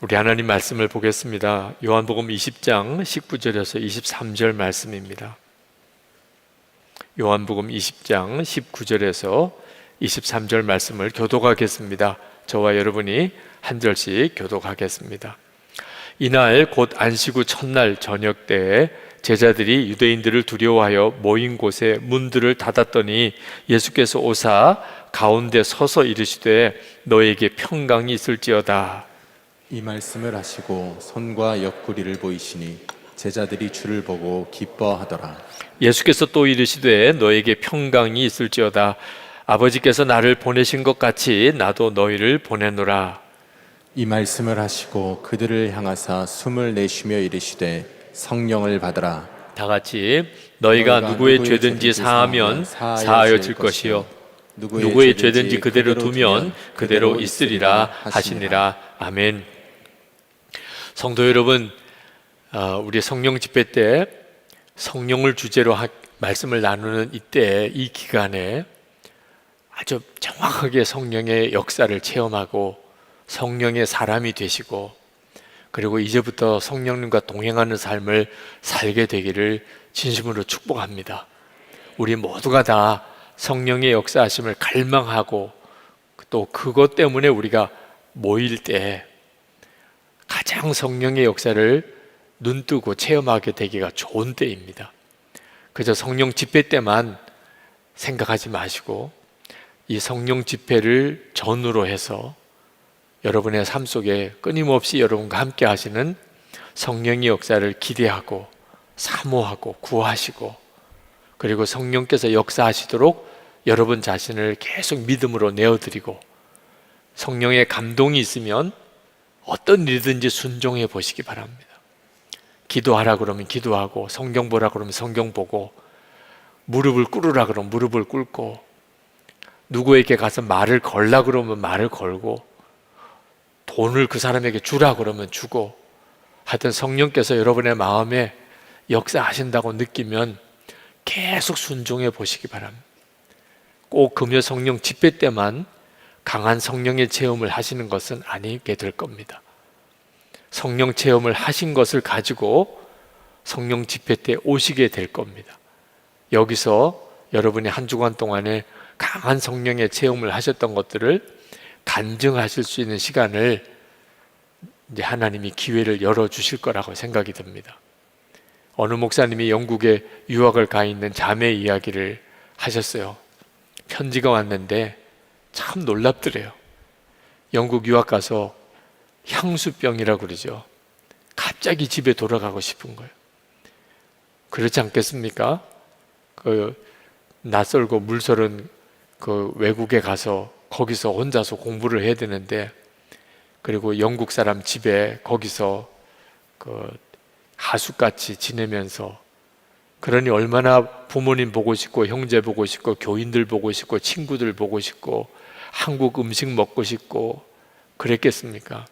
우리 하나님 말씀을 보겠습니다. 요한복음 20장 19절에서 23절 말씀입니다. 요한복음 20장 19절에서 23절 말씀을 교독하겠습니다. 저와 여러분이 한 절씩 교독하겠습니다. 이날 곧 안식 후 첫날 저녁 때에 제자들이 유대인들을 두려워하여 모인 곳에 문들을 닫았더니 예수께서 오사 가운데 서서 이르시되 너에게 평강이 있을지어다. 이 말씀을 하시고 손과 옆구리를 보이시니 제자들이 주를 보고 기뻐하더라. 예수께서 또 이르시되 너에게 평강이 있을지어다. 아버지께서 나를 보내신 것 같이 나도 너희를 보내노라. 이 말씀을 하시고 그들을 향하사 숨을 내쉬며 이르시되 성령을 받으라. 다 같이 너희가 누구의 죄든지 사하면 사하여질 것이요 누구의 죄든지 그대로 두면 그대로 있으리라 하시니라. 아멘. 성도 여러분, 우리 성령 집회 때 성령을 주제로 말씀을 나누는 이때 이 기간에 아주 정확하게 성령의 역사를 체험하고 성령의 사람이 되시고 그리고 이제부터 성령님과 동행하는 삶을 살게 되기를 진심으로 축복합니다. 우리 모두가 다 성령의 역사하심을 갈망하고 또 그것 때문에 우리가 모일 때 가장 성령의 역사를 눈뜨고 체험하게 되기가 좋은 때입니다. 그저 성령 집회 때만 생각하지 마시고 이 성령 집회를 전후로 해서 여러분의 삶 속에 끊임없이 여러분과 함께 하시는 성령의 역사를 기대하고 사모하고 구하시고 그리고 성령께서 역사하시도록 여러분 자신을 계속 믿음으로 내어드리고 성령의 감동이 있으면 어떤 일이든지 순종해 보시기 바랍니다. 기도하라 그러면 기도하고 성경 보라 그러면 성경 보고 무릎을 꿇으라 그러면 무릎을 꿇고 누구에게 가서 말을 걸라 그러면 말을 걸고 돈을 그 사람에게 주라 그러면 주고 하여튼 성령께서 여러분의 마음에 역사하신다고 느끼면 계속 순종해 보시기 바랍니다. 꼭 금요 성령 집회 때만 강한 성령의 체험을 하시는 것은 아니게 될 겁니다. 성령 체험을 하신 것을 가지고 성령 집회 때 오시게 될 겁니다. 여기서 여러분이 한 주간 동안에 강한 성령의 체험을 하셨던 것들을 간증하실 수 있는 시간을 이제 하나님이 기회를 열어주실 거라고 생각이 듭니다. 어느 목사님이 영국에 유학을 가 있는 자매 이야기를 하셨어요. 편지가 왔는데 참 놀랍더래요. 영국 유학 가서 향수병이라고 그러죠. 갑자기 집에 돌아가고 싶은 거예요. 그렇지 않겠습니까? 그 낯설고 물설은 그 외국에 가서 거기서 혼자서 공부를 해야 되는데 그리고 영국 사람 집에 거기서 그 하숙같이 지내면서 그러니 얼마나 부모님 보고 싶고 형제 보고 싶고 교인들 보고 싶고 친구들 보고 싶고 한국 음식 먹고 싶고 그랬겠습니까?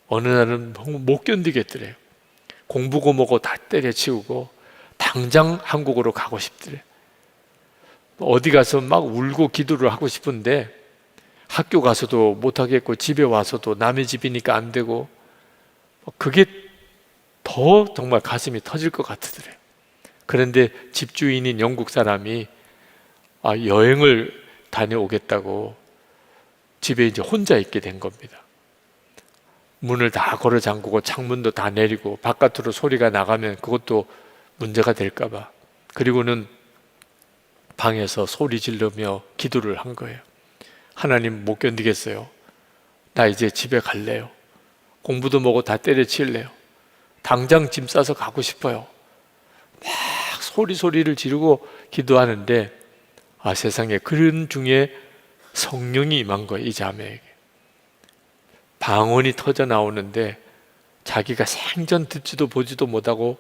어느 날은 못 견디겠더래요. 공부고 뭐고 다 때려치우고 당장 한국으로 가고 싶더래. 어디 가서 막 울고 기도를 하고 싶은데 학교 가서도 못하겠고 집에 와서도 남의 집이니까 안 되고 그게 더 정말 가슴이 터질 것 같으더래요. 그런데 집주인인 영국 사람이 여행을 다녀오겠다고 집에 이제 혼자 있게 된 겁니다. 문을 다 걸어 잠그고 창문도 다 내리고 바깥으로 소리가 나가면 그것도 문제가 될까 봐. 그리고는 방에서 소리 지르며 기도를 한 거예요. 하나님 못 견디겠어요. 나 이제 집에 갈래요. 공부도 뭐고 다 때려치울래요. 당장 짐 싸서 가고 싶어요. 막 소리를 지르고 기도하는데 세상에 그런 중에 성령이 임한 거예요. 이 자매에게 방언이 터져 나오는데 자기가 생전 듣지도 보지도 못하고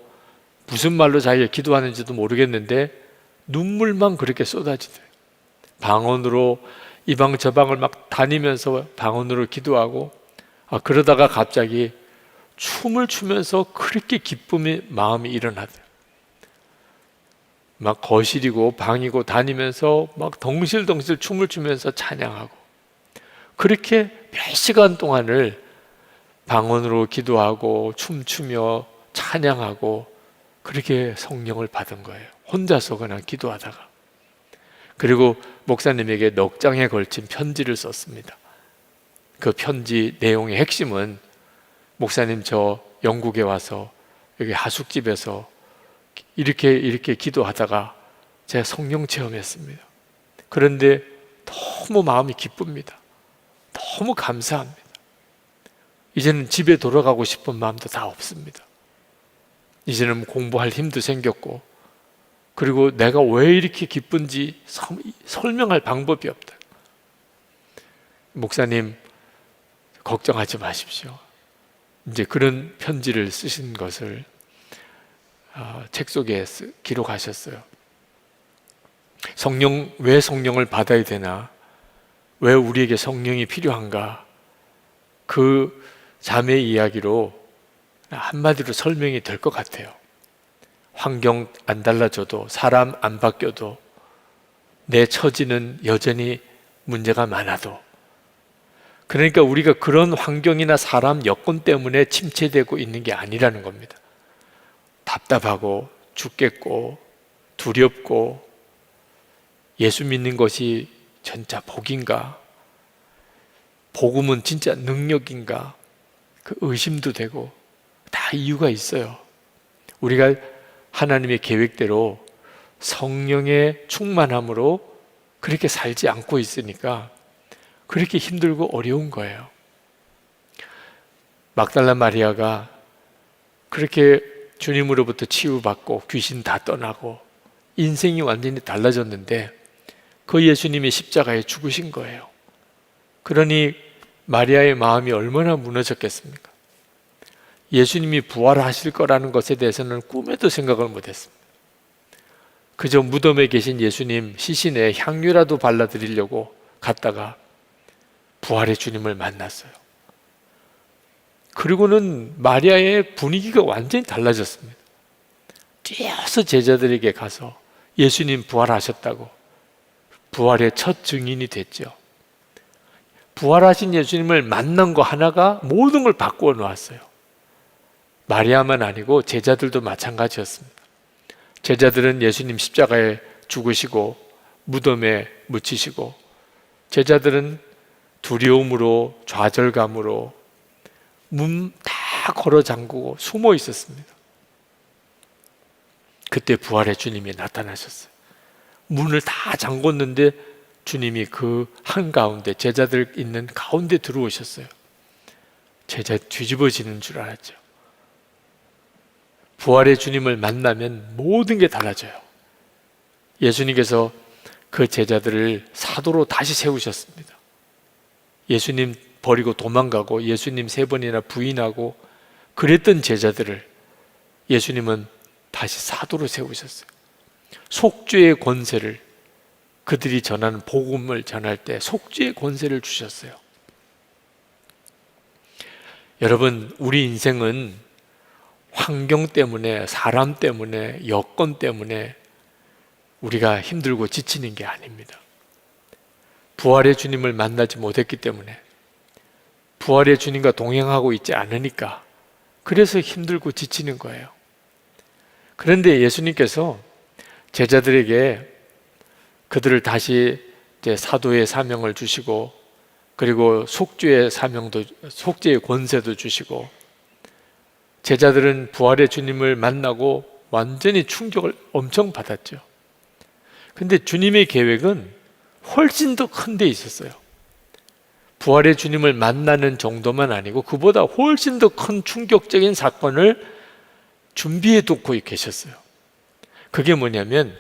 무슨 말로 자기가 기도하는지도 모르겠는데 눈물만 그렇게 쏟아지더래요. 방언으로 이 방 저 방을 막 다니면서 방언으로 기도하고 그러다가 갑자기 춤을 추면서 그렇게 기쁨의 마음이 일어나더래요. 막 거실이고 방이고 다니면서 막 덩실덩실 춤을 추면서 찬양하고 그렇게 몇 시간 동안을 방언으로 기도하고 춤추며 찬양하고 그렇게 성령을 받은 거예요. 혼자서 그냥 기도하다가. 그리고 목사님에게 넉 장에 걸친 편지를 썼습니다. 그 편지 내용의 핵심은 목사님 저 영국에 와서 여기 하숙집에서 이렇게 기도하다가 제가 성령 체험했습니다. 그런데 너무 마음이 기쁩니다. 너무 감사합니다. 이제는 집에 돌아가고 싶은 마음도 다 없습니다. 이제는 공부할 힘도 생겼고, 그리고 내가 왜 이렇게 기쁜지 설명할 방법이 없다. 목사님 걱정하지 마십시오. 이제 그런 편지를 쓰신 것을 책 속에 기록하셨어요. 왜 성령을 받아야 되나? 왜 우리에게 성령이 필요한가? 그 자매의 이야기로 한마디로 설명이 될 것 같아요. 환경 안 달라져도, 사람 안 바뀌어도, 내 처지는 여전히 문제가 많아도, 그러니까 우리가 그런 환경이나 사람 여건 때문에 침체되고 있는 게 아니라는 겁니다. 답답하고 죽겠고 두렵고 예수 믿는 것이 진짜 복인가? 복음은 진짜 능력인가? 그 의심도 되고 다 이유가 있어요. 우리가 하나님의 계획대로 성령의 충만함으로 그렇게 살지 않고 있으니까 그렇게 힘들고 어려운 거예요. 막달라 마리아가 그렇게 주님으로부터 치유받고 귀신 다 떠나고 인생이 완전히 달라졌는데 그 예수님이 십자가에 죽으신 거예요. 그러니 마리아의 마음이 얼마나 무너졌겠습니까? 예수님이 부활하실 거라는 것에 대해서는 꿈에도 생각을 못했습니다. 그저 무덤에 계신 예수님 시신에 향유라도 발라드리려고 갔다가 부활의 주님을 만났어요. 그리고는 마리아의 분위기가 완전히 달라졌습니다. 뛰어서 제자들에게 가서 예수님 부활하셨다고 부활의 첫 증인이 됐죠. 부활하신 예수님을 만난 거 하나가 모든 걸 바꾸어 놓았어요. 마리아만 아니고 제자들도 마찬가지였습니다. 제자들은 예수님 십자가에 죽으시고 무덤에 묻히시고, 제자들은 두려움으로 좌절감으로 문 다 걸어 잠그고 숨어 있었습니다. 그때 부활의 주님이 나타나셨어요. 문을 다 잠궜는데 주님이 그 한가운데, 제자들 있는 가운데 들어오셨어요. 제자 뒤집어지는 줄 알았죠. 부활의 주님을 만나면 모든 게 달라져요. 예수님께서 그 제자들을 사도로 다시 세우셨습니다. 예수님 버리고 도망가고 예수님 3번이나 부인하고 그랬던 제자들을 예수님은 다시 사도로 세우셨어요. 속죄의 권세를, 그들이 전하는 복음을 전할 때 속죄의 권세를 주셨어요. 여러분, 우리 인생은 환경 때문에, 사람 때문에, 여건 때문에 우리가 힘들고 지치는 게 아닙니다. 부활의 주님을 만나지 못했기 때문에, 부활의 주님과 동행하고 있지 않으니까 그래서 힘들고 지치는 거예요. 그런데 예수님께서 제자들에게 그들을 다시 이제 사도의 사명을 주시고, 그리고 속죄의 사명도, 속죄의 권세도 주시고, 제자들은 부활의 주님을 만나고 완전히 충격을 엄청 받았죠. 근데 주님의 계획은 훨씬 더 큰 데 있었어요. 부활의 주님을 만나는 정도만 아니고 그보다 훨씬 더 큰 충격적인 사건을 준비해 두고 계셨어요. 그게 뭐냐면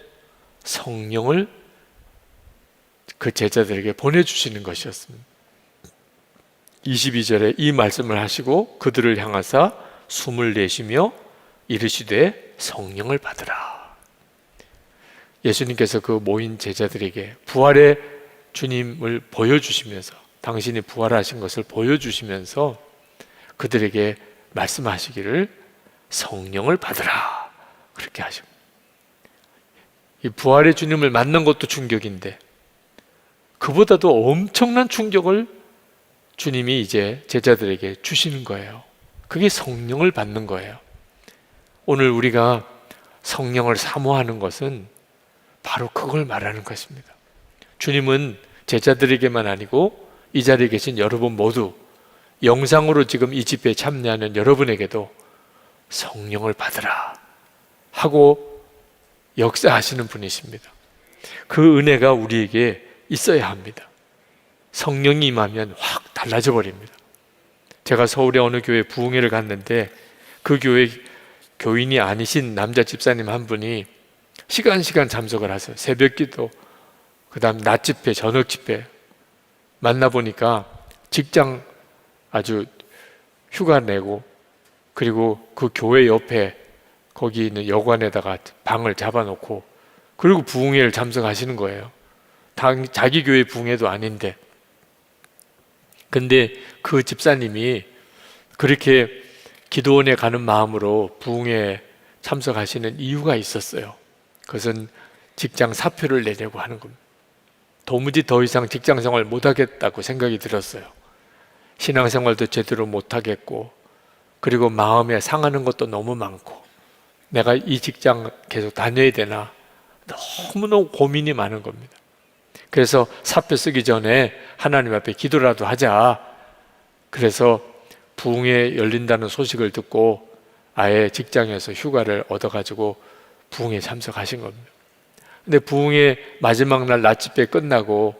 성령을 그 제자들에게 보내주시는 것이었습니다. 22절에 이 말씀을 하시고 그들을 향하사 숨을 내쉬며 이르시되 성령을 받으라. 예수님께서 그 모인 제자들에게 부활의 주님을 보여주시면서, 당신이 부활하신 것을 보여주시면서 그들에게 말씀하시기를 성령을 받으라, 그렇게 하십니다. 이 부활의 주님을 만난 것도 충격인데 그보다도 엄청난 충격을 주님이 이제 제자들에게 주시는 거예요. 그게 성령을 받는 거예요. 오늘 우리가 성령을 사모하는 것은 바로 그걸 말하는 것입니다. 주님은 제자들에게만 아니고 이 자리에 계신 여러분 모두, 영상으로 지금 이 집회에 참여하는 여러분에게도 성령을 받으라 하고 역사하시는 분이십니다. 그 은혜가 우리에게 있어야 합니다. 성령이 임하면 확 달라져 버립니다. 제가 서울의 어느 교회 부흥회를 갔는데 그 교회 교인이 아니신 남자 집사님 한 분이 시간 참석을 하세요. 새벽 기도, 그 다음 낮 집회, 저녁 집회 만나보니까 직장 아주 휴가 내고, 그리고 그 교회 옆에 거기 있는 여관에다가 방을 잡아놓고, 그리고 부흥회를 참석하시는 거예요. 자기 교회 부흥회도 아닌데. 근데 그 집사님이 그렇게 기도원에 가는 마음으로 부흥회에 참석하시는 이유가 있었어요. 그것은 직장 사표를 내려고 하는 겁니다. 도무지 더 이상 직장 생활 못하겠다고 생각이 들었어요. 신앙생활도 제대로 못하겠고, 그리고 마음에 상하는 것도 너무 많고, 내가 이 직장 계속 다녀야 되나 너무너무 고민이 많은 겁니다. 그래서 사표 쓰기 전에 하나님 앞에 기도라도 하자. 그래서 부흥회 열린다는 소식을 듣고 아예 직장에서 휴가를 얻어가지고 부흥회 참석하신 겁니다. 근데 부흥회 마지막 날 낮집회 끝나고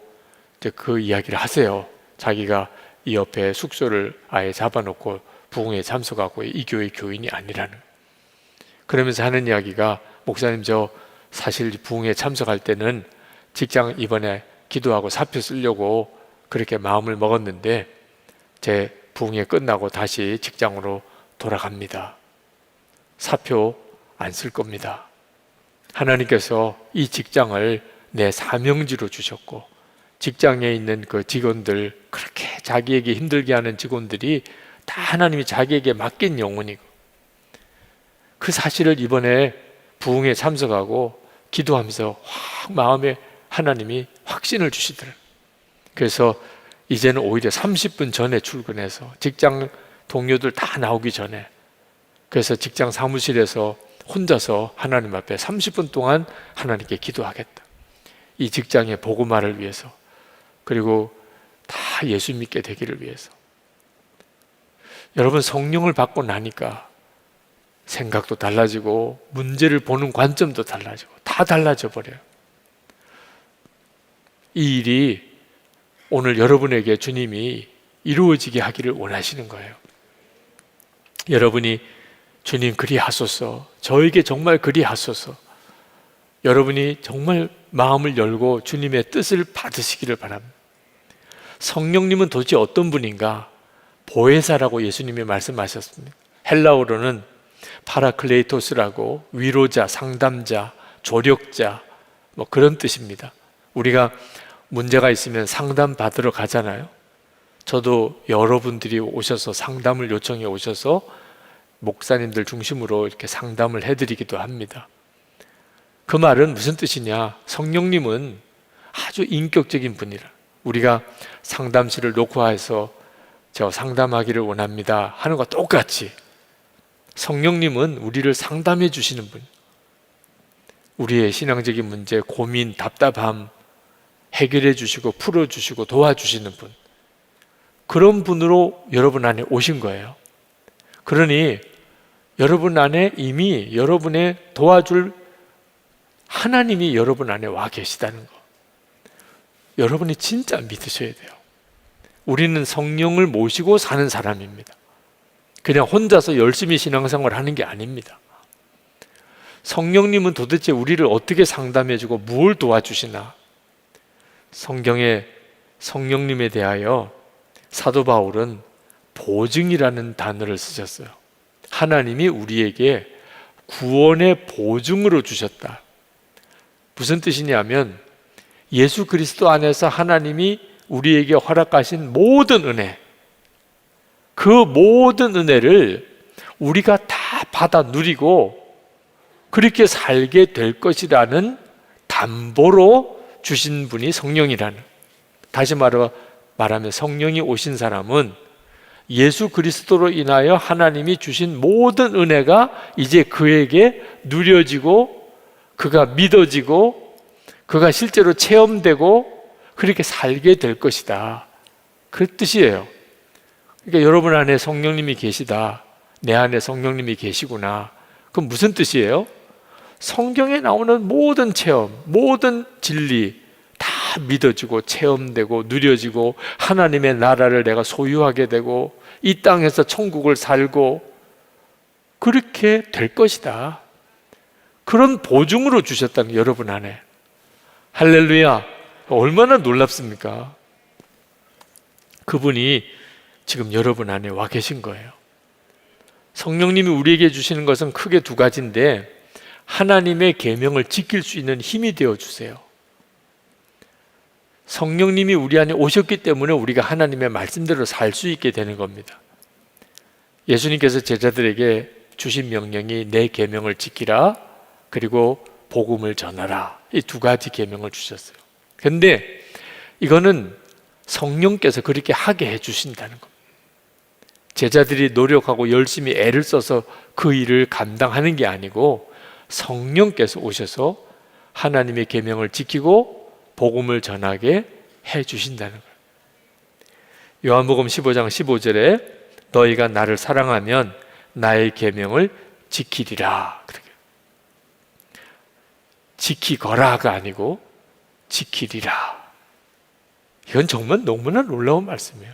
이제 그 이야기를 하세요. 자기가 이 옆에 숙소를 아예 잡아놓고 부흥회에 참석하고 이 교회 교인이 아니라는. 그러면서 하는 이야기가, 목사님 저 사실 부흥회에 참석할 때는 직장 이번에 기도하고 사표 쓰려고 그렇게 마음을 먹었는데 제 부흥회 끝나고 다시 직장으로 돌아갑니다. 사표 안 쓸 겁니다. 하나님께서 이 직장을 내 사명지로 주셨고, 직장에 있는 그 직원들, 그렇게 자기에게 힘들게 하는 직원들이 다 하나님이 자기에게 맡긴 영혼이고, 그 사실을 이번에 부흥회에 참석하고 기도하면서 확 마음에 하나님이 확신을 주시더라고요. 그래서 이제는 오히려 30분 전에 출근해서 직장 동료들 다 나오기 전에, 그래서 직장 사무실에서 혼자서 하나님 앞에 30분 동안 하나님께 기도하겠다. 이 직장의 복음화를 위해서, 그리고 다 예수 믿게 되기를 위해서. 여러분, 성령을 받고 나니까 생각도 달라지고 문제를 보는 관점도 달라지고 다 달라져 버려요. 이 일이 오늘 여러분에게 주님이 이루어지게 하기를 원하시는 거예요. 여러분이 주님 그리하소서, 저에게 정말 그리하소서, 여러분이 정말 마음을 열고 주님의 뜻을 받으시기를 바랍니다. 성령님은 도대체 어떤 분인가? 보혜사라고 예수님이 말씀하셨습니다. 헬라어로는 파라클레이토스라고 위로자, 상담자, 조력자, 뭐 그런 뜻입니다. 우리가 문제가 있으면 상담 받으러 가잖아요. 저도 여러분들이 오셔서 상담을 요청해 오셔서 목사님들 중심으로 이렇게 상담을 해드리기도 합니다. 그 말은 무슨 뜻이냐? 성령님은 아주 인격적인 분이라. 우리가 상담실을 녹화해서 저 상담하기를 원합니다 하는 것과 똑같이 성령님은 우리를 상담해 주시는 분, 우리의 신앙적인 문제, 고민, 답답함 해결해 주시고 풀어 주시고 도와주시는 분, 그런 분으로 여러분 안에 오신 거예요. 그러니 여러분 안에 이미 여러분의 도와줄 하나님이 여러분 안에 와 계시다는 거, 여러분이 진짜 믿으셔야 돼요. 우리는 성령을 모시고 사는 사람입니다. 그냥 혼자서 열심히 신앙생활을 하는 게 아닙니다. 성령님은 도대체 우리를 어떻게 상담해주고 무엇을 도와주시나? 성경에 성령님에 대하여 사도 바울은 보증이라는 단어를 쓰셨어요. 하나님이 우리에게 구원의 보증으로 주셨다. 무슨 뜻이냐면 예수 그리스도 안에서 하나님이 우리에게 허락하신 모든 은혜, 그 모든 은혜를 우리가 다 받아 누리고 그렇게 살게 될 것이라는 담보로 주신 분이 성령이라는. 다시 말하면 성령이 오신 사람은 예수 그리스도로 인하여 하나님이 주신 모든 은혜가 이제 그에게 누려지고 그가 믿어지고 그가 실제로 체험되고 그렇게 살게 될 것이다. 그 뜻이에요. 그러니까 여러분 안에 성령님이 계시다. 내 안에 성령님이 계시구나. 그건 무슨 뜻이에요? 성경에 나오는 모든 체험, 모든 진리 다 믿어지고 체험되고 누려지고 하나님의 나라를 내가 소유하게 되고 이 땅에서 천국을 살고 그렇게 될 것이다. 그런 보증으로 주셨다는 여러분 안에. 할렐루야. 얼마나 놀랍습니까? 그분이 지금 여러분 안에 와 계신 거예요. 성령님이 우리에게 주시는 것은 크게 두 가지인데 하나님의 계명을 지킬 수 있는 힘이 되어 주세요. 성령님이 우리 안에 오셨기 때문에 우리가 하나님의 말씀대로 살 수 있게 되는 겁니다. 예수님께서 제자들에게 주신 명령이 내 계명을 지키라 그리고 복음을 전하라 이 두 가지 계명을 주셨어요. 그런데 이거는 성령께서 그렇게 하게 해주신다는 겁니다. 제자들이 노력하고 열심히 애를 써서 그 일을 감당하는 게 아니고 성령께서 오셔서 하나님의 계명을 지키고 복음을 전하게 해주신다는 거예요. 요한복음 15장 15절에 너희가 나를 사랑하면 나의 계명을 지키리라. 지키거라가 아니고 지키리라. 이건 정말 너무나 놀라운 말씀이에요.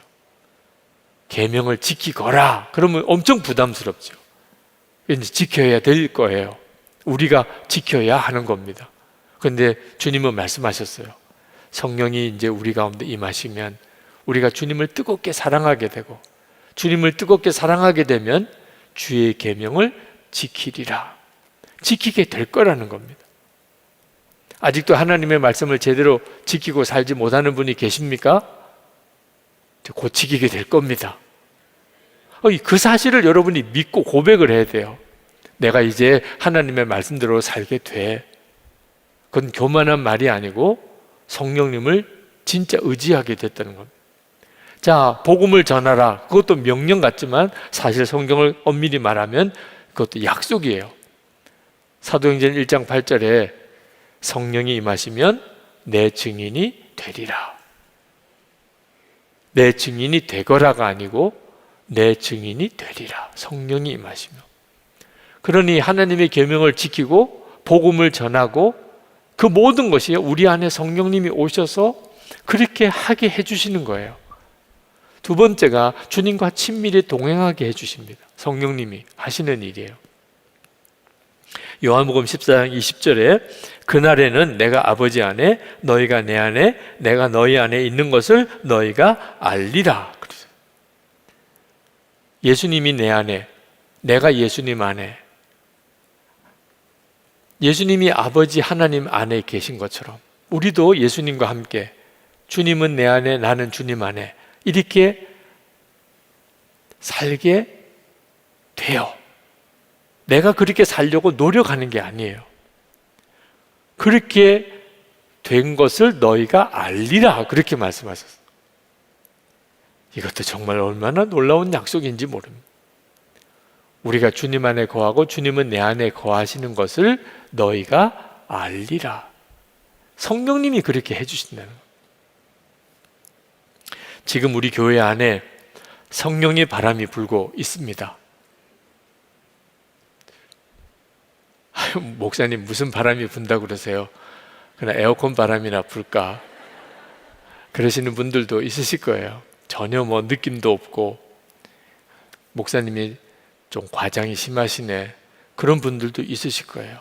계명을 지키거라. 그러면 엄청 부담스럽죠. 이제 지켜야 될 거예요. 우리가 지켜야 하는 겁니다. 그런데 주님은 말씀하셨어요. 성령이 이제 우리 가운데 임하시면 우리가 주님을 뜨겁게 사랑하게 되고 주님을 뜨겁게 사랑하게 되면 주의 계명을 지키리라. 지키게 될 거라는 겁니다. 아직도 하나님의 말씀을 제대로 지키고 살지 못하는 분이 계십니까? 곧 지키게 될 겁니다. 그 사실을 여러분이 믿고 고백을 해야 돼요. 내가 이제 하나님의 말씀대로 살게 돼. 그건 교만한 말이 아니고 성령님을 진짜 의지하게 됐다는 겁니다. 자, 복음을 전하라. 그것도 명령 같지만 사실 성경을 엄밀히 말하면 그것도 약속이에요. 사도행전 1장 8절에 성령이 임하시면 내 증인이 되리라. 내 증인이 되거라가 아니고 내 증인이 되리라. 성령이 임하시면. 그러니 하나님의 계명을 지키고 복음을 전하고 그 모든 것이 우리 안에 성령님이 오셔서 그렇게 하게 해주시는 거예요. 두 번째가 주님과 친밀히 동행하게 해주십니다. 성령님이 하시는 일이에요. 요한복음 14장 20절에 그날에는 내가 아버지 안에 너희가 내 안에 내가 너희 안에 있는 것을 너희가 알리라. 예수님이 내 안에 내가 예수님 안에 예수님이 아버지 하나님 안에 계신 것처럼 우리도 예수님과 함께 주님은 내 안에 나는 주님 안에 이렇게 살게 돼요. 내가 그렇게 살려고 노력하는 게 아니에요. 그렇게 된 것을 너희가 알리라 그렇게 말씀하셨어요. 이것도 정말 얼마나 놀라운 약속인지 모릅니다. 우리가 주님 안에 거하고 주님은 내 안에 거하시는 것을 너희가 알리라. 성령님이 그렇게 해주신다는 거예요. 지금 우리 교회 안에 성령의 바람이 불고 있습니다. 목사님 무슨 바람이 분다고 그러세요? 그냥 에어컨 바람이나 불까? 그러시는 분들도 있으실 거예요. 전혀 뭐 느낌도 없고 목사님이 좀 과장이 심하시네 그런 분들도 있으실 거예요.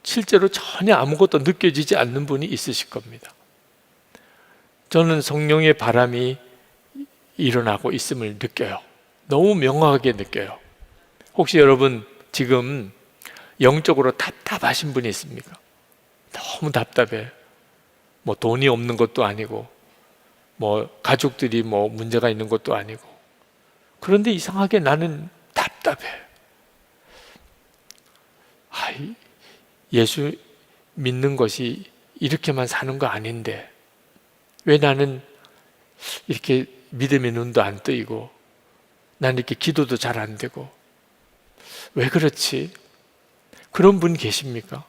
실제로 전혀 아무것도 느껴지지 않는 분이 있으실 겁니다. 저는 성령의 바람이 일어나고 있음을 느껴요. 너무 명확하게 느껴요. 혹시 여러분 지금 영적으로 답답하신 분이 있습니까? 너무 답답해. 뭐 돈이 없는 것도 아니고 뭐 가족들이 뭐 문제가 있는 것도 아니고 그런데 이상하게 나는 답답해. 예수 믿는 것이 이렇게만 사는 거 아닌데 왜 나는 이렇게 믿음의 눈도 안 뜨이고 난 이렇게 기도도 잘 안 되고. 왜 그렇지? 그런 분 계십니까?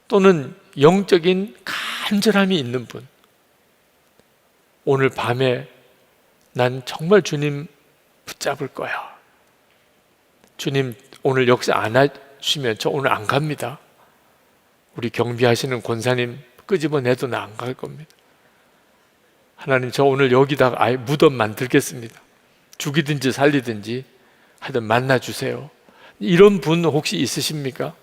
또는 영적인 간절함이 있는 분, 오늘 밤에 난 정말 주님 붙잡을 거야. 주님 오늘 역사 안 하시면 저 오늘 안 갑니다. 우리 경비하시는 권사님 끄집어내도 나 안 갈 겁니다. 하나님, 저 오늘 여기다가 아예 무덤 만들겠습니다. 죽이든지 살리든지 하여튼 만나주세요. 이런 분 혹시 있으십니까?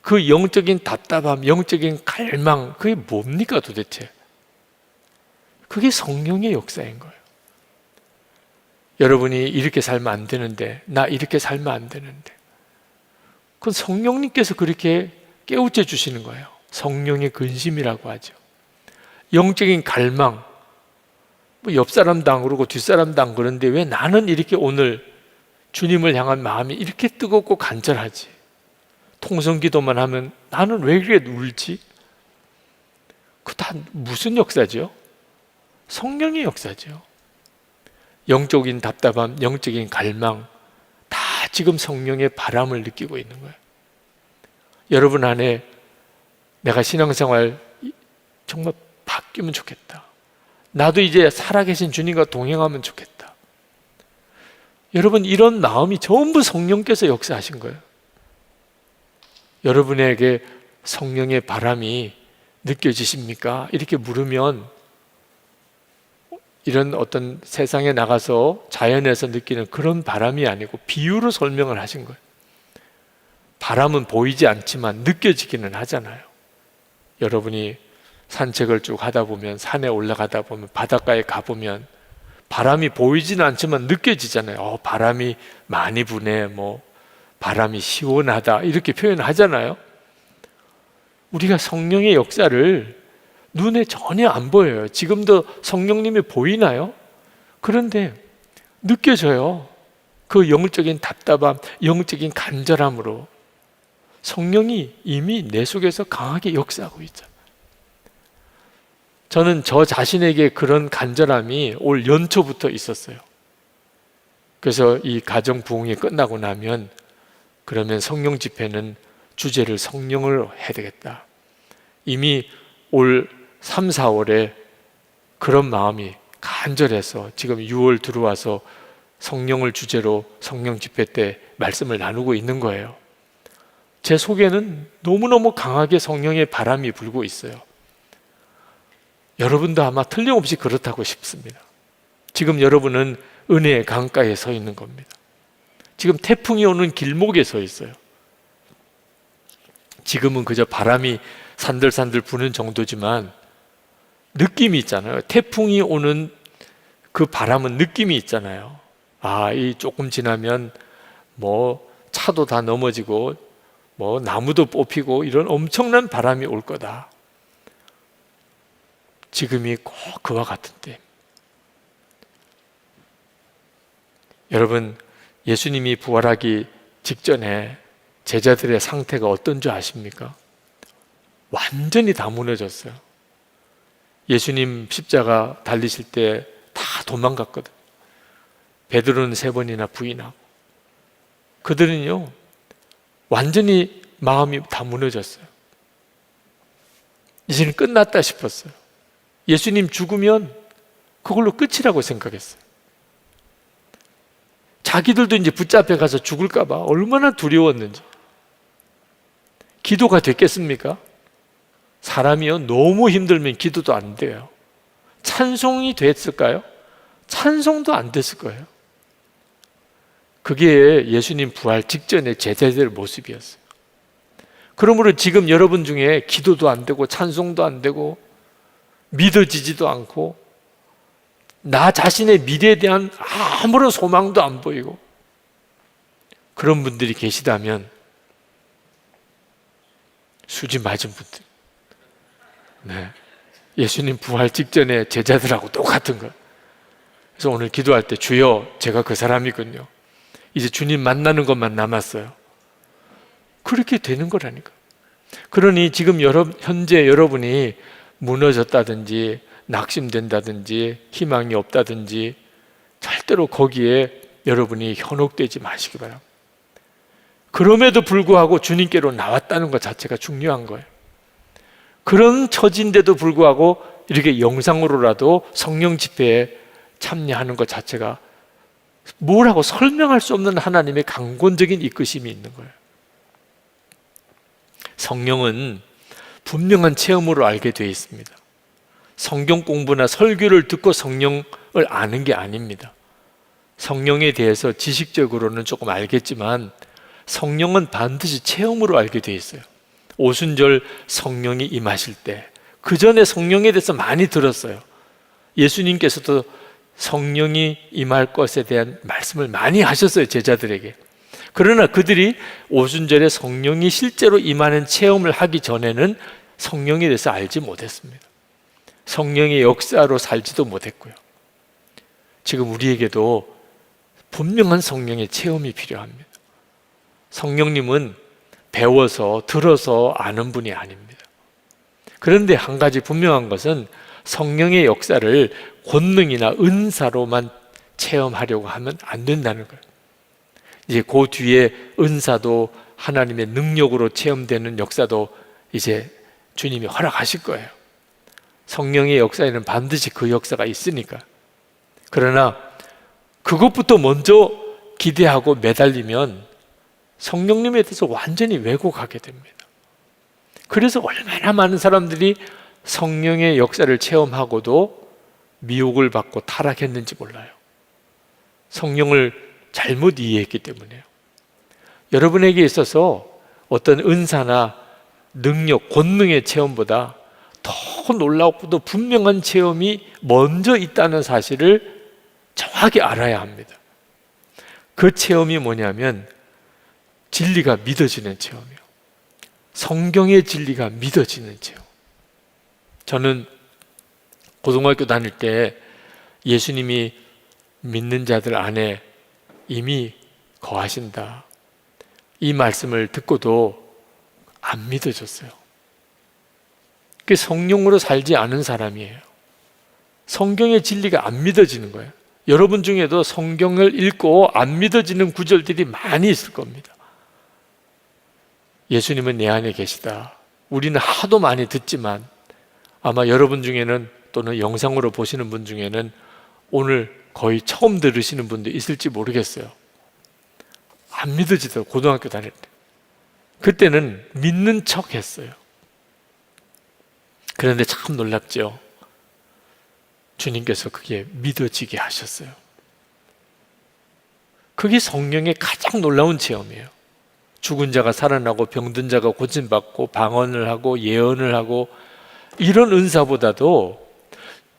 그 영적인 답답함, 영적인 갈망, 그게 뭡니까 도대체? 그게 성령의 역사인 거예요. 여러분이 이렇게 살면 안 되는데, 나 이렇게 살면 안 되는데, 그건 성령님께서 그렇게 깨우쳐 주시는 거예요. 성령의 근심이라고 하죠. 영적인 갈망, 뭐 옆 사람도 안 그러고 뒷 사람도 안 그러는데 왜 나는 이렇게 오늘 주님을 향한 마음이 이렇게 뜨겁고 간절하지? 통성기도만 하면 나는 왜 그렇게 울지? 그 다 무슨 역사죠? 성령의 역사죠. 영적인 답답함, 영적인 갈망, 다 지금 성령의 바람을 느끼고 있는 거예요. 여러분 안에 내가 신앙생활 정말 바뀌면 좋겠다. 나도 이제 살아계신 주님과 동행하면 좋겠다. 여러분, 이런 마음이 전부 성령께서 역사하신 거예요. 여러분에게 성령의 바람이 느껴지십니까? 이렇게 물으면 이런 어떤 세상에 나가서 자연에서 느끼는 그런 바람이 아니고 비유로 설명을 하신 거예요. 바람은 보이지 않지만 느껴지기는 하잖아요. 여러분이 산책을 쭉 하다 보면, 산에 올라가다 보면, 바닷가에 가보면 바람이 보이지는 않지만 느껴지잖아요. 바람이 많이 부네, 뭐 바람이 시원하다, 이렇게 표현하잖아요. 우리가 성령의 역사를 눈에 전혀 안 보여요. 지금도 성령님이 보이나요? 그런데 느껴져요. 그 영적인 답답함, 영적인 간절함으로 성령이 이미 내 속에서 강하게 역사하고 있죠. 저는 저 자신에게 그런 간절함이 올 연초부터 있었어요. 그래서 이 가정 부흥이 끝나고 나면 그러면 성령 집회는 주제를 성령을 해야 되겠다. 이미 올 3, 4월에 그런 마음이 간절해서 지금 6월 들어와서 성령을 주제로 성령 집회 때 말씀을 나누고 있는 거예요. 제 속에는 너무너무 강하게 성령의 바람이 불고 있어요. 여러분도 아마 틀림없이 그렇다고 싶습니다. 지금 여러분은 은혜의 강가에 서 있는 겁니다. 지금 태풍이 오는 길목에 서 있어요. 지금은 그저 바람이 산들산들 부는 정도지만 느낌이 있잖아요. 태풍이 오는 그 바람은 느낌이 있잖아요. 이 조금 지나면 뭐 차도 다 넘어지고 뭐 나무도 뽑히고 이런 엄청난 바람이 올 거다. 지금이 꼭 그와 같은 때. 여러분, 예수님이 부활하기 직전에 제자들의 상태가 어떤 줄 아십니까? 완전히 다 무너졌어요. 예수님 십자가 달리실 때 다 도망갔거든. 베드로는 3번이나 부인하고. 그들은요, 완전히 마음이 다 무너졌어요. 이제는 끝났다 싶었어요. 예수님 죽으면 그걸로 끝이라고 생각했어요. 자기들도 이제 붙잡혀 가서 죽을까 봐 얼마나 두려웠는지. 기도가 됐겠습니까? 사람이요, 너무 힘들면 기도도 안 돼요. 찬송이 됐을까요? 찬송도 안 됐을 거예요. 그게 예수님 부활 직전의 제자들의 모습이었어요. 그러므로 지금 여러분 중에 기도도 안 되고 찬송도 안 되고 믿어지지도 않고 나 자신의 미래에 대한 아무런 소망도 안 보이고 그런 분들이 계시다면 수지 맞은 분들, 네, 예수님 부활 직전에 제자들하고 똑같은 거. 그래서 오늘 기도할 때 주여, 제가 그 사람이군요. 이제 주님 만나는 것만 남았어요. 그렇게 되는 거라니까. 그러니 지금 현재 여러분이 무너졌다든지 낙심된다든지 희망이 없다든지 절대로 거기에 여러분이 현혹되지 마시기 바랍니다. 그럼에도 불구하고 주님께로 나왔다는 것 자체가 중요한 거예요. 그런 처지인데도 불구하고 이렇게 영상으로라도 성령 집회에 참여하는 것 자체가 뭐라고 설명할 수 없는 하나님의 강권적인 이끄심이 있는 거예요. 성령은 분명한 체험으로 알게 되어 있습니다. 성경 공부나 설교를 듣고 성령을 아는 게 아닙니다. 성령에 대해서 지식적으로는 조금 알겠지만 성령은 반드시 체험으로 알게 되어 있어요. 오순절 성령이 임하실 때, 그 전에 성령에 대해서 많이 들었어요. 예수님께서도 성령이 임할 것에 대한 말씀을 많이 하셨어요, 제자들에게. 그러나 그들이 오순절에 성령이 실제로 임하는 체험을 하기 전에는 성령에 대해서 알지 못했습니다. 성령의 역사로 살지도 못했고요. 지금 우리에게도 분명한 성령의 체험이 필요합니다. 성령님은 배워서 들어서 아는 분이 아닙니다. 그런데 한 가지 분명한 것은 성령의 역사를 권능이나 은사로만 체험하려고 하면 안 된다는 거예요. 이제 그 뒤에 은사도 하나님의 능력으로 체험되는 역사도 이제 주님이 허락하실 거예요. 성령의 역사에는 반드시 그 역사가 있으니까. 그러나 그것부터 먼저 기대하고 매달리면 성령님에 대해서 완전히 왜곡하게 됩니다. 그래서 얼마나 많은 사람들이 성령의 역사를 체험하고도 미혹을 받고 타락했는지 몰라요. 성령을 잘못 이해했기 때문에요. 여러분에게 있어서 어떤 은사나 능력, 권능의 체험보다 더 놀랍고도 분명한 체험이 먼저 있다는 사실을 정확히 알아야 합니다. 그 체험이 뭐냐면 진리가 믿어지는 체험이에요. 성경의 진리가 믿어지는 체험. 저는 고등학교 다닐 때 예수님이 믿는 자들 안에 이미 거하신다, 이 말씀을 듣고도 안 믿어졌어요. 그게 성령으로 살지 않은 사람이에요. 성경의 진리가 안 믿어지는 거예요. 여러분 중에도 성경을 읽고 안 믿어지는 구절들이 많이 있을 겁니다. 예수님은 내 안에 계시다. 우리는 하도 많이 듣지만 아마 여러분 중에는 또는 영상으로 보시는 분 중에는 오늘 거의 처음 들으시는 분도 있을지 모르겠어요. 안 믿어지더라고요. 고등학교 다닐 때. 그때는 믿는 척 했어요. 그런데 참 놀랍죠. 주님께서 그게 믿어지게 하셨어요. 그게 성령의 가장 놀라운 체험이에요. 죽은 자가 살아나고 병든 자가 고침받고 방언을 하고 예언을 하고, 이런 은사보다도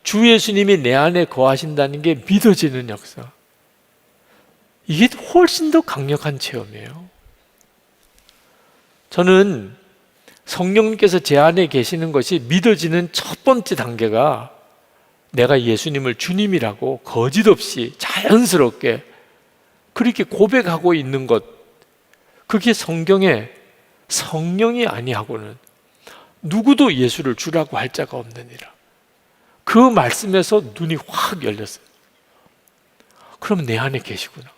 주 예수님이 내 안에 거하신다는 게 믿어지는 역사, 이게 훨씬 더 강력한 체험이에요. 저는 성령님께서 제 안에 계시는 것이 믿어지는 첫 번째 단계가 내가 예수님을 주님이라고 거짓 없이 자연스럽게 그렇게 고백하고 있는 것, 그게 성경에 성령이 아니하고는 누구도 예수를 주라고 할 자가 없느니라. 그 말씀에서 눈이 확 열렸어요. 그럼 내 안에 계시구나.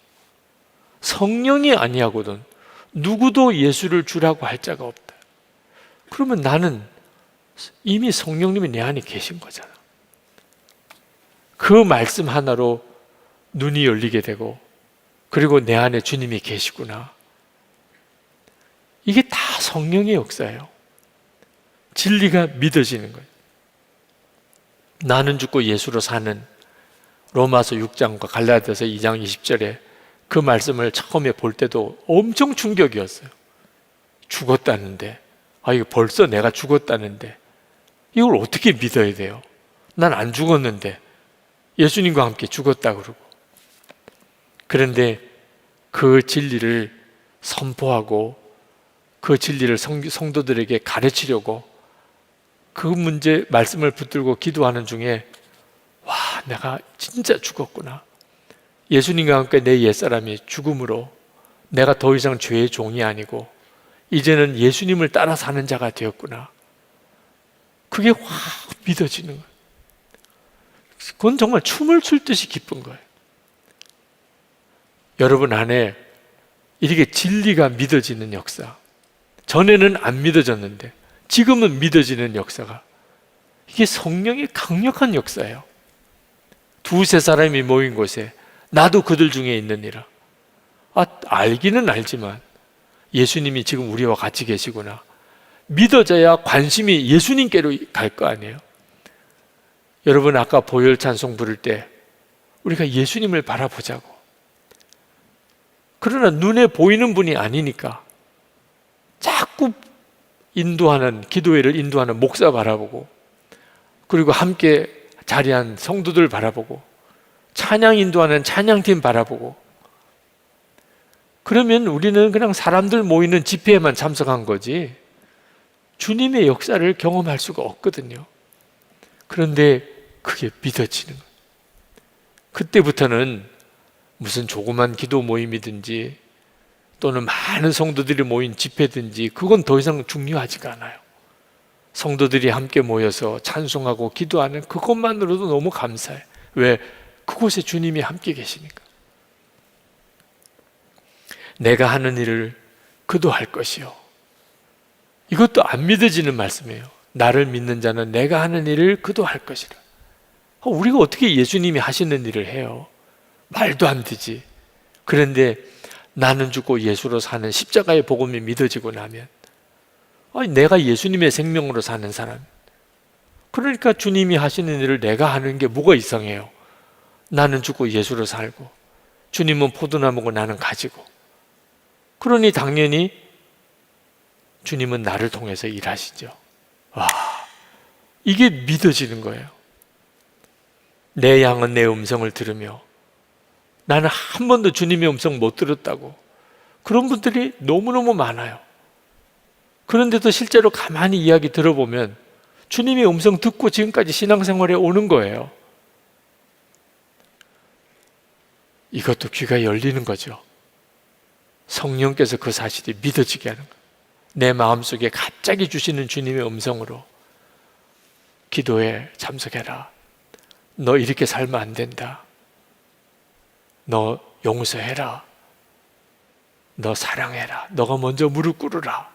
성령이 아니하거든 누구도 예수를 주라고 할 자가 없다. 그러면 나는 이미 성령님이 내 안에 계신 거잖아. 그 말씀 하나로 눈이 열리게 되고, 그리고 내 안에 주님이 계시구나. 이게 다 성령의 역사예요. 진리가 믿어지는 거예요. 나는 죽고 예수로 사는 로마서 6장과 갈라디아서 2장 20절에 그 말씀을 처음에 볼 때도 엄청 충격이었어요. 죽었다는데, 이거 벌써 내가 죽었다는데 이걸 어떻게 믿어야 돼요? 난 안 죽었는데 예수님과 함께 죽었다 그러고. 그런데 그 진리를 선포하고 그 진리를 성도들에게 가르치려고 그 문제 말씀을 붙들고 기도하는 중에, 와, 내가 진짜 죽었구나. 예수님과 함께 내 옛사람이 죽음으로 내가 더 이상 죄의 종이 아니고 이제는 예수님을 따라 사는 자가 되었구나. 그게 확 믿어지는 거예요. 그건 정말 춤을 출 듯이 기쁜 거예요. 여러분 안에 이렇게 진리가 믿어지는 역사, 전에는 안 믿어졌는데 지금은 믿어지는 역사가, 이게 성령의 강력한 역사예요. 두세 사람이 모인 곳에 나도 그들 중에 있느니라. 알기는 알지만 예수님이 지금 우리와 같이 계시구나. 믿어져야 관심이 예수님께로 갈 거 아니에요. 여러분, 아까 보혈 찬송 부를 때 우리가 예수님을 바라보자고. 그러나 눈에 보이는 분이 아니니까 자꾸 기도회를 인도하는 목사 바라보고, 그리고 함께 자리한 성도들 바라보고, 찬양 인도하는 찬양팀 바라보고, 그러면 우리는 그냥 사람들 모이는 집회에만 참석한 거지 주님의 역사를 경험할 수가 없거든요. 그런데 그게 믿어지는 거예요. 그때부터는 무슨 조그만 기도 모임이든지 또는 많은 성도들이 모인 집회든지 그건 더 이상 중요하지가 않아요. 성도들이 함께 모여서 찬송하고 기도하는 그것만으로도 너무 감사해. 왜? 그곳에 주님이 함께 계시니까. 내가 하는 일을 그도 할 것이요. 이것도 안 믿어지는 말씀이에요. 나를 믿는 자는 내가 하는 일을 그도 할 것이라. 우리가 어떻게 예수님이 하시는 일을 해요? 말도 안 되지. 그런데 나는 죽고 예수로 사는 십자가의 복음이 믿어지고 나면, 내가 예수님의 생명으로 사는 사람, 그러니까 주님이 하시는 일을 내가 하는 게 뭐가 이상해요? 나는 죽고 예수로 살고 주님은 포도나무고 나는 가지고, 그러니 당연히 주님은 나를 통해서 일하시죠. 이게 믿어지는 거예요. 내 양은 내 음성을 들으며, 나는 한 번도 주님의 음성 못 들었다고. 그런 분들이 너무너무 많아요. 그런데도 실제로 가만히 이야기 들어보면 주님의 음성 듣고 지금까지 신앙생활에 오는 거예요. 이것도 귀가 열리는 거죠. 성령께서 그 사실이 믿어지게 하는 거예요. 내 마음속에 갑자기 주시는 주님의 음성으로 기도에 참석해라. 너 이렇게 살면 안 된다. 너 용서해라. 너 사랑해라. 너가 먼저 무릎 꿇으라.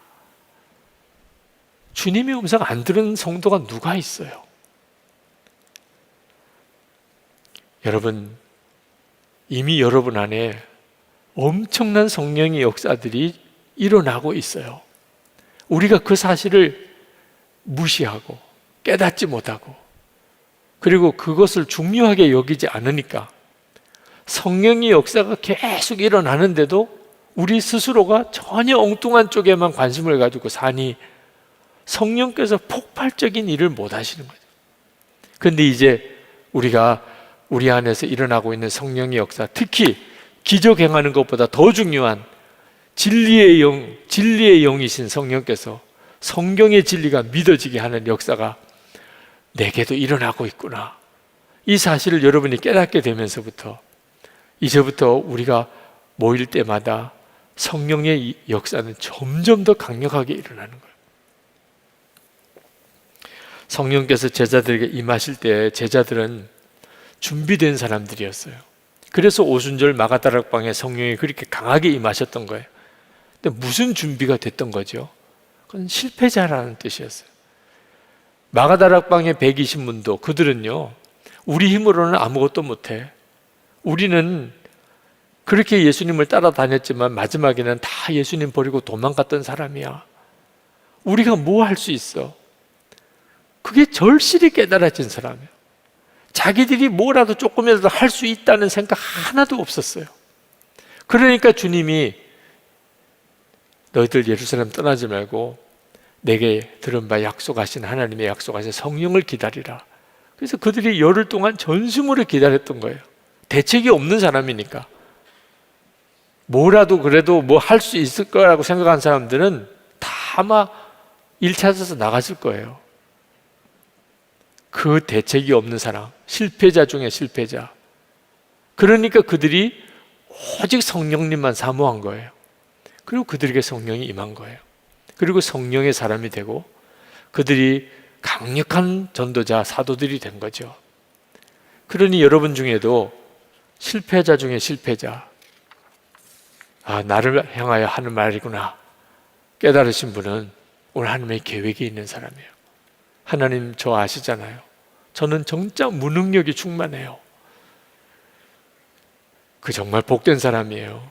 주님의 음성 안 들은 성도가 누가 있어요? 여러분, 이미 여러분 안에 엄청난 성령의 역사들이 일어나고 있어요. 우리가 그 사실을 무시하고 깨닫지 못하고, 그리고 그것을 중요하게 여기지 않으니까 성령의 역사가 계속 일어나는데도 우리 스스로가 전혀 엉뚱한 쪽에만 관심을 가지고 사니 성령께서 폭발적인 일을 못 하시는 거죠. 그런데 이제 우리가 우리 안에서 일어나고 있는 성령의 역사, 특히 기적 행하는 것보다 더 중요한 진리의 영이신 성령께서 성경의 진리가 믿어지게 하는 역사가 내게도 일어나고 있구나. 이 사실을 여러분이 깨닫게 되면서부터 이제부터 우리가 모일 때마다 성령의 역사는 점점 더 강력하게 일어나는 거예요. 성령께서 제자들에게 임하실 때 제자들은 준비된 사람들이었어요. 그래서 오순절 마가다락방에 성령이 그렇게 강하게 임하셨던 거예요. 근데 무슨 준비가 됐던 거죠? 그건 실패자라는 뜻이었어요. 마가다락방의 120문도 그들은요, 우리 힘으로는 아무것도 못해. 우리는 그렇게 예수님을 따라다녔지만 마지막에는 다 예수님 버리고 도망갔던 사람이야. 우리가 뭐 할 수 있어? 그게 절실히 깨달아진 사람이에요. 자기들이 뭐라도 조금이라도 할 수 있다는 생각 하나도 없었어요. 그러니까 주님이 너희들 예루살렘 떠나지 말고 내게 들은 바 약속하신 하나님의 약속하신 성령을 기다리라. 그래서 그들이 열흘 동안 전심으로 기다렸던 거예요. 대책이 없는 사람이니까. 뭐라도 그래도 뭐 할 수 있을 거라고 생각한 사람들은 다 아마 일 찾아서 나갔을 거예요. 그 대책이 없는 사람, 실패자 중에 실패자. 그러니까 그들이 오직 성령님만 사모한 거예요. 그리고 그들에게 성령이 임한 거예요. 그리고 성령의 사람이 되고 그들이 강력한 전도자, 사도들이 된 거죠. 그러니 여러분 중에도 실패자 중에 실패자, 나를 향하여 하는 말이구나 깨달으신 분은 오늘 하나님의 계획이 있는 사람이에요. 하나님 저 아시잖아요. 저는 진짜 무능력이 충만해요. 그 정말 복된 사람이에요.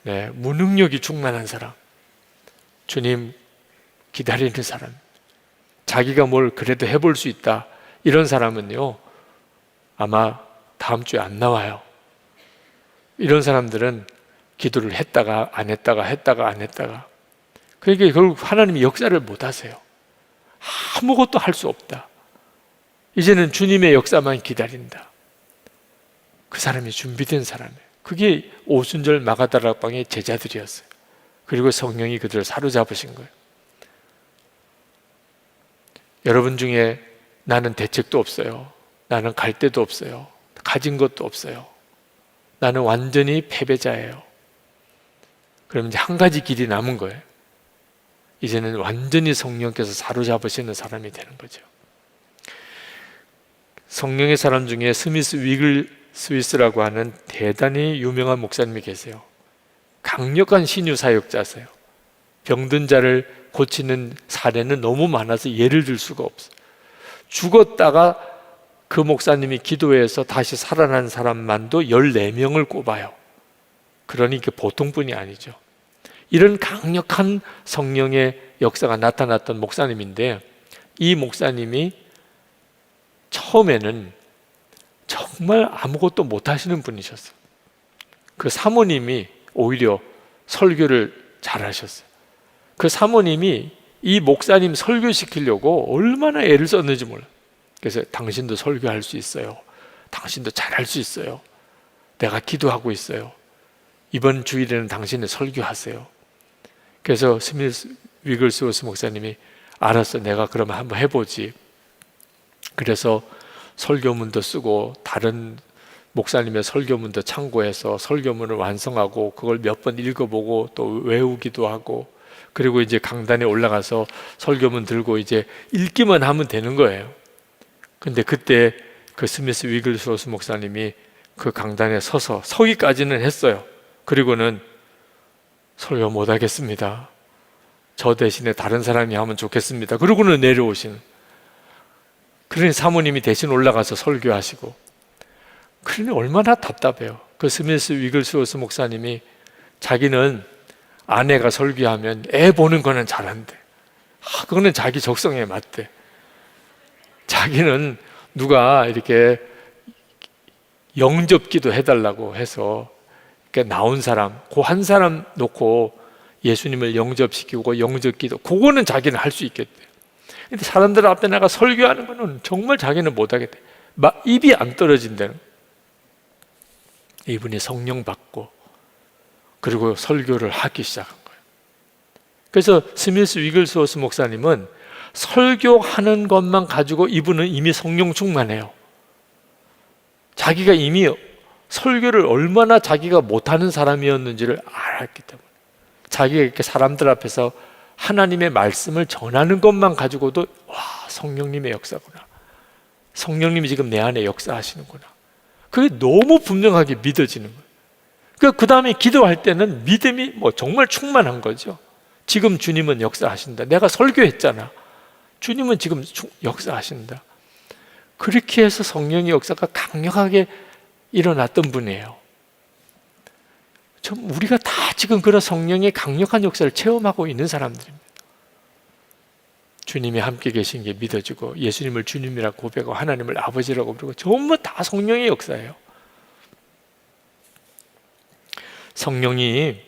네, 무능력이 충만한 사람. 주님 기다리는 사람. 자기가 뭘 그래도 해볼 수 있다. 이런 사람은요, 아마 다음 주에 안 나와요. 이런 사람들은 기도를 했다가 안 했다가 했다가 안 했다가, 그러니까 결국 하나님이 역사를 못 하세요. 아무것도 할 수 없다. 이제는 주님의 역사만 기다린다. 그 사람이 준비된 사람이에요. 그게 오순절 마가다락방의 제자들이었어요. 그리고 성령이 그들을 사로잡으신 거예요. 여러분 중에 나는 대책도 없어요. 나는 갈 데도 없어요. 가진 것도 없어요. 나는 완전히 패배자예요. 그럼 이제 한 가지 길이 남은 거예요. 이제는 완전히 성령께서 사로잡으시는 사람이 되는 거죠. 성령의 사람 중에 스미스 위글 스위스라고 하는 대단히 유명한 목사님이 계세요. 강력한 신유 사역자세요. 병든 자를 고치는 사례는 너무 많아서 예를 들 수가 없어요. 죽었다가 그 목사님이 기도해서 다시 살아난 사람만도 14명을 꼽아요. 그러니 그 보통 분이 아니죠. 이런 강력한 성령의 역사가 나타났던 목사님인데, 이 목사님이 처음에는 정말 아무것도 못하시는 분이셨어요. 그 사모님이 오히려 설교를 잘하셨어요. 그 사모님이 이 목사님 설교시키려고 얼마나 애를 썼는지 몰라요. 그래서 당신도 설교할 수 있어요. 당신도 잘할 수 있어요. 내가 기도하고 있어요. 이번 주일에는 당신은 설교하세요. 그래서 스미스 위글스워스 목사님이 알았어, 내가 그러면 한번 해보지. 그래서 설교문도 쓰고 다른 목사님의 설교문도 참고해서 설교문을 완성하고 그걸 몇 번 읽어보고 또 외우기도 하고, 그리고 이제 강단에 올라가서 설교문 들고 이제 읽기만 하면 되는 거예요. 근데 그때 그 스미스 위글스워스 목사님이 그 강단에 서서 서기까지는 했어요. 그리고는 설교 못하겠습니다. 저 대신에 다른 사람이 하면 좋겠습니다. 그러고는 내려오시는. 그러니 사모님이 대신 올라가서 설교하시고. 그러니 얼마나 답답해요. 그 스미스 위글스워스 목사님이 자기는 아내가 설교하면 애 보는 거는 잘한대. 그거는 자기 적성에 맞대. 자기는 누가 이렇게 영접기도 해달라고 해서 나온 사람, 그 한 사람 놓고 예수님을 영접시키고 영접기도, 그거는 자기는 할 수 있겠대. 근데 사람들 앞에 나가 설교하는 거는 정말 자기는 못하겠대. 입이 안 떨어진다는. 이분이 성령 받고 그리고 설교를 하기 시작한 거예요. 그래서 스미스 위글스워스 목사님은 설교하는 것만 가지고 이분은 이미 성령 충만해요. 자기가 이미 설교를 얼마나 자기가 못하는 사람이었는지를 알았기 때문에, 자기가 이렇게 사람들 앞에서 하나님의 말씀을 전하는 것만 가지고도 와, 성령님의 역사구나, 성령님이 지금 내 안에 역사하시는구나, 그게 너무 분명하게 믿어지는 거예요. 그 다음에 기도할 때는 믿음이 정말 충만한 거죠. 지금 주님은 역사하신다. 내가 설교했잖아. 주님은 지금 역사하신다. 그렇게 해서 성령의 역사가 강력하게 일어났던 분이에요. 우리가 다 지금 그런 성령의 강력한 역사를 체험하고 있는 사람들입니다. 주님이 함께 계신 게 믿어지고 예수님을 주님이라고 고백하고 하나님을 아버지라고 부르고 전부 다 성령의 역사예요. 성령이,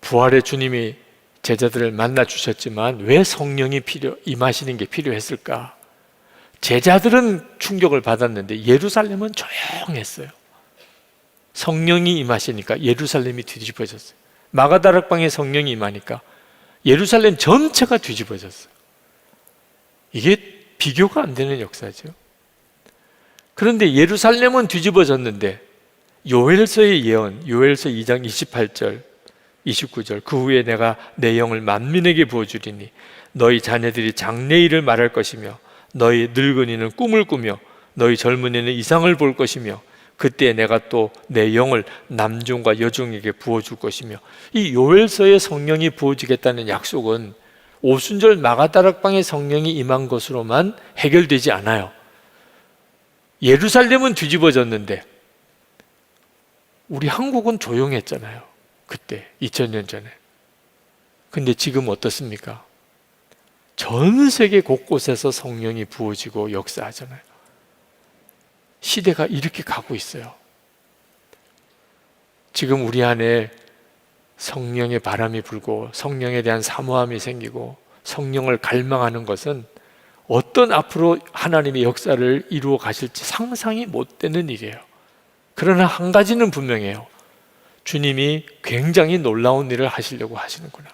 부활의 주님이 제자들을 만나 주셨지만 왜 성령이 임하시는 게 필요했을까? 제자들은 충격을 받았는데 예루살렘은 조용했어요. 성령이 임하시니까 예루살렘이 뒤집어졌어요. 마가다락방에 성령이 임하니까 예루살렘 전체가 뒤집어졌어요. 이게 비교가 안 되는 역사죠. 그런데 예루살렘은 뒤집어졌는데 요엘서의 예언, 요엘서 2장 28절 29절, 그 후에 내가 내 영을 만민에게 부어주리니 너희 자녀들이 장래일을 말할 것이며 너희 늙은이는 꿈을 꾸며 너희 젊은이는 이상을 볼 것이며 그때 내가 또 내 영을 남종과 여종에게 부어줄 것이며, 이 요엘서에 성령이 부어지겠다는 약속은 오순절 마가다락방에 성령이 임한 것으로만 해결되지 않아요. 예루살렘은 뒤집어졌는데 우리 한국은 조용했잖아요. 그때 2000년 전에. 근데 지금 어떻습니까? 전 세계 곳곳에서 성령이 부어지고 역사하잖아요. 시대가 이렇게 가고 있어요. 지금 우리 안에 성령의 바람이 불고 성령에 대한 사모함이 생기고 성령을 갈망하는 것은 어떤 앞으로 하나님의 역사를 이루어 가실지 상상이 못 되는 일이에요. 그러나 한 가지는 분명해요. 주님이 굉장히 놀라운 일을 하시려고 하시는구나.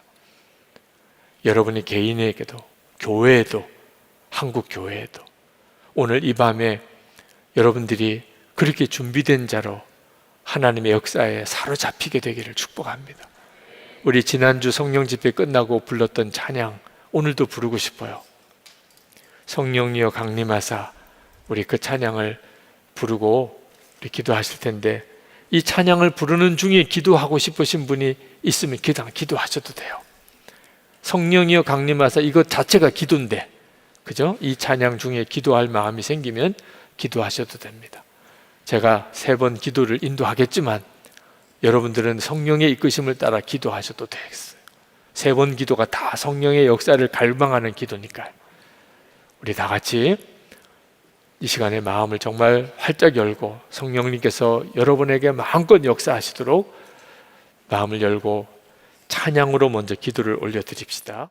여러분이 개인에게도, 교회에도, 한국 교회에도 오늘 이 밤에 여러분들이 그렇게 준비된 자로 하나님의 역사에 사로잡히게 되기를 축복합니다. 우리 지난주 성령 집회 끝나고 불렀던 찬양 오늘도 부르고 싶어요. 성령이여 강림하사, 우리 그 찬양을 부르고 우리 기도하실 텐데, 이 찬양을 부르는 중에 기도하고 싶으신 분이 있으면 기도하셔도 돼요. 성령이여 강림하사, 이것 자체가 기도인데, 그죠? 이 찬양 중에 기도할 마음이 생기면 기도하셔도 됩니다. 제가 3번 기도를 인도하겠지만 여러분들은 성령의 이끄심을 따라 기도하셔도 되겠어요. 3번 기도가 다 성령의 역사를 갈망하는 기도니까요. 우리 다 같이 이 시간에 마음을 정말 활짝 열고 성령님께서 여러분에게 마음껏 역사하시도록 마음을 열고 찬양으로 먼저 기도를 올려드립시다.